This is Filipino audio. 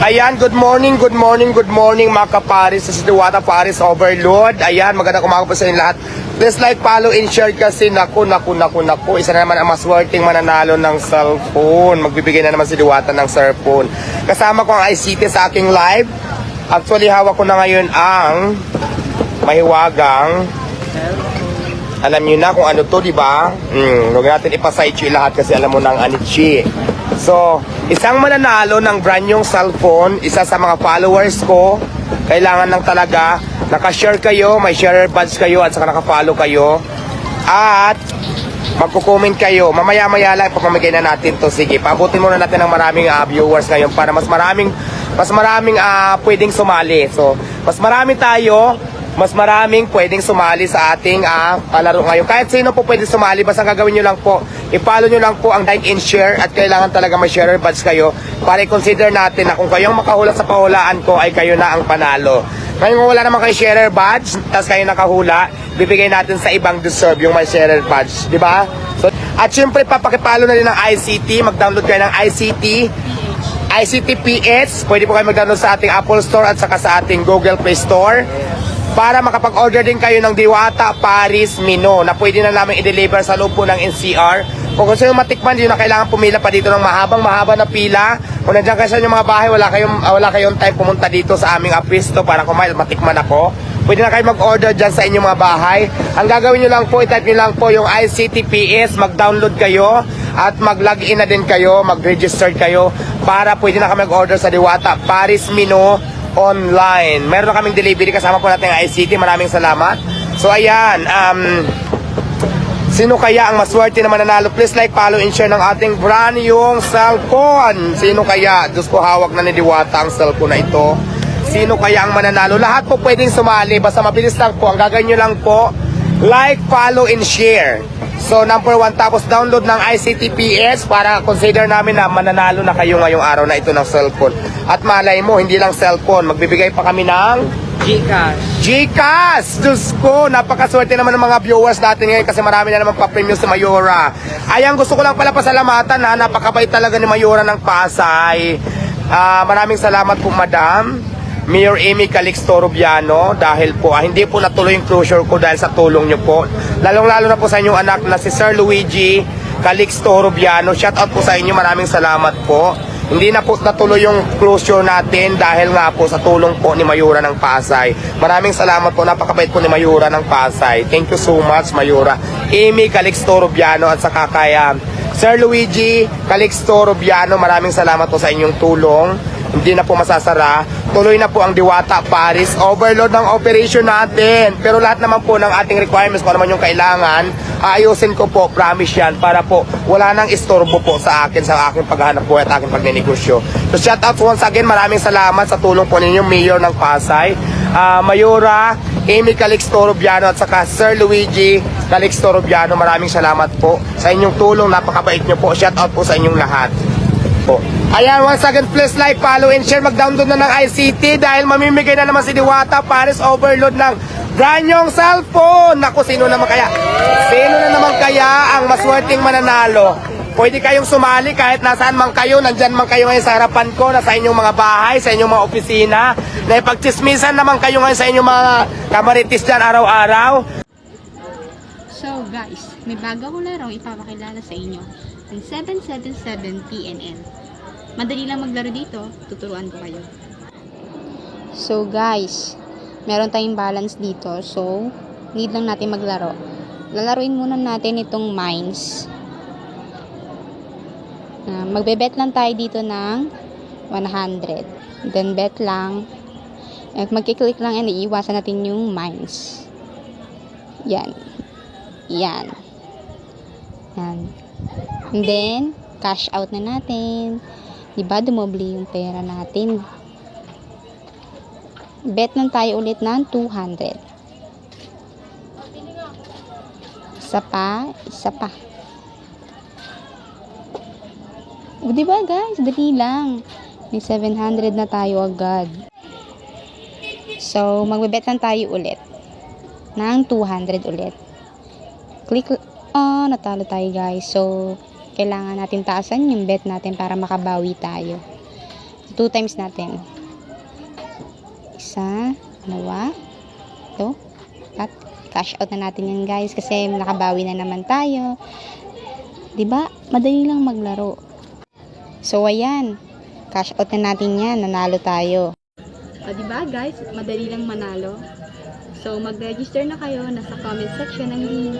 Ayan, good morning mga kaparis. This is Diwata Paris Overload. Ayan, magandang umaga po sa inyo lahat. Please like, follow, and share kasi naku. Isa na naman ang maswerteng mananalo ng cellphone. Magbibigay na naman si Diwata ng cellphone. Kasama ko ang ICT sa aking live. Actually, hawak ko na ngayon ang mahiwagang. Alam niyo na kung ano to, di ba? Huwag natin ipasaychi lahat kasi alam mo na ang anichi. So, isang mananalo ng brand yung cellphone, isa sa mga followers ko, kailangan lang talaga nakashare kayo, may share badge kayo at saka nakafollow kayo. At magko-comment kayo. Mamaya-maya lang ipapamigay na natin to. Sige, paabutin muna natin ng maraming viewers ngayon para mas maraming pwedeng sumali. So, mas maraming pwedeng sumali sa ating palaro ngayon. Kahit sino po pwede sumali, basta gagawin nyo lang po, i-follow nyo lang po ang like and share at kailangan talaga may share badge kayo para i-consider natin na kung kayong makahula sa pahulaan ko ay kayo na ang panalo. Ngayon kung wala naman kayo share badge, tapos kayo nakahula, bibigay natin sa ibang deserve yung may share badge, di ba? So, at syempre papakipalo na rin ng ICT, mag-download kayo ng ICT PS, pwede po kayo mag-download sa ating Apple Store at saka sa ating Google Play Store para makapag-order din kayo ng Diwata Paris Mino na pwede na namin i-deliver sa loob po ng NCR. Kung gusto nyo matikman, hindi na kailangan pumila pa dito ng mahaba na pila. Kung nandiyan kayo sa inyong mga bahay, wala kayong time pumunta dito sa aming apisto para kumain matikman ako. Pwede na kayo mag-order dyan sa inyong mga bahay. Ang gagawin nyo lang po, i-type nyo lang po yung ICT PS, mag-download kayo at mag-login na din kayo, mag-register kayo para pwede na kami mag-order sa Diwata Paris Mino online. Meron na kaming delivery kasama po natin ang ICT. Maraming salamat. So ayan, sino kaya ang maswerte na mananalo? Please like, follow, and share ng ating brand yung cellphone. Sino kaya? Diyos ko, hawak na ni Diwata ang cellphone na ito. Sino kaya ang mananalo? Lahat po pwedeng sumali. Basta mabilis lang po. Ang gagawin nyo lang po, like, follow, and share. So number 1, tapos download ng ICT PS para consider namin na mananalo na kayo ngayong araw na ito ng cellphone. At malay mo, hindi lang cellphone, magbibigay pa kami ng GCash! Diyos ko, napakaswerte naman ng mga viewers natin ngayon kasi marami na naman pa-premium si Mayura. Ayan, gusto ko lang pala pasalamatan ha, napakabait talaga ni Mayura ng Pasay. Maraming salamat po, Madam Mayor Amy Calixto Rubiano, dahil po hindi po natuloy yung closure ko dahil sa tulong nyo po. Lalong-lalo na po sa inyong anak na si Sir Luigi Calixto Rubiano. Shout out po sa inyo, maraming salamat po. Hindi na po natuloy yung closure natin dahil nga po sa tulong po ni Mayura ng Pasay. Maraming salamat po, napakabait po ni Mayura ng Pasay. Thank you so much, Mayura Amy Calixto Rubiano at saka kaya Sir Luigi Calixto Rubiano. Maraming salamat po sa inyong tulong. Hindi na po masasara. Tuloy na po ang Diwata Paris Overload ng operation natin. Pero lahat naman po ng ating requirements, kung naman yung kailangan, aayusin ko po, promise yan, para po wala nang istorbo po sa akin, sa aking paghahanap buhay at aking pagnenegosyo. So shout out once again, maraming salamat sa tulong po ninyo, Mayor ng Pasay, Mayura Amy Calixto Rubiano at saka Sir Luigi Calixto Rubiano. Maraming salamat po sa inyong tulong, napakabait nyo po. Shout out po sa inyong lahat po. Ayan, once again, please like, follow, and share. Mag-download na ng ICT dahil mamimigay na naman si Diwata Paris Overload ng brand nyong cellphone. Naku, sino na naman kaya ang maswerteng mananalo? Pwede kayong sumali kahit nasaan man kayo. Nandyan man kayo ngayon sa harapan ko, nasa inyong mga bahay, sa inyong mga opisina. Na ipagtismisan naman kayo ngayon sa inyong mga kamaritis dyan araw-araw. So guys, may bago ko larong ipapakilala sa inyo, ang 777 PNL. Madali lang maglaro dito, tuturuan ko kayo. So guys, meron tayong balance dito, so need lang natin maglaro. Lalaruin muna natin itong mines. Magbe-bet lang tayo dito ng 100. Then bet lang. At magkiklik lang yan, iiwasan natin yung mines. Yan. Yan. And then, cash out na natin. Diba, dumoble yung pera natin. Bet lang tayo ulit ng 200. Isa pa. O, diba guys, dali lang. May 700 na tayo agad. So, magbe-bet lang tayo ulit. Ng 200 ulit. Click, natalo tayo guys. So, kailangan natin taasan yung bet natin para makabawi tayo. 2 times natin. 1, 2, 4. Cash out na natin yan guys kasi nakabawi na naman tayo. 'Di ba? Madali lang maglaro. So ayan, cash out na natin yan, nanalo tayo. O 'di ba guys, madali lang manalo. So mag-register na kayo, nasa comment section ang link.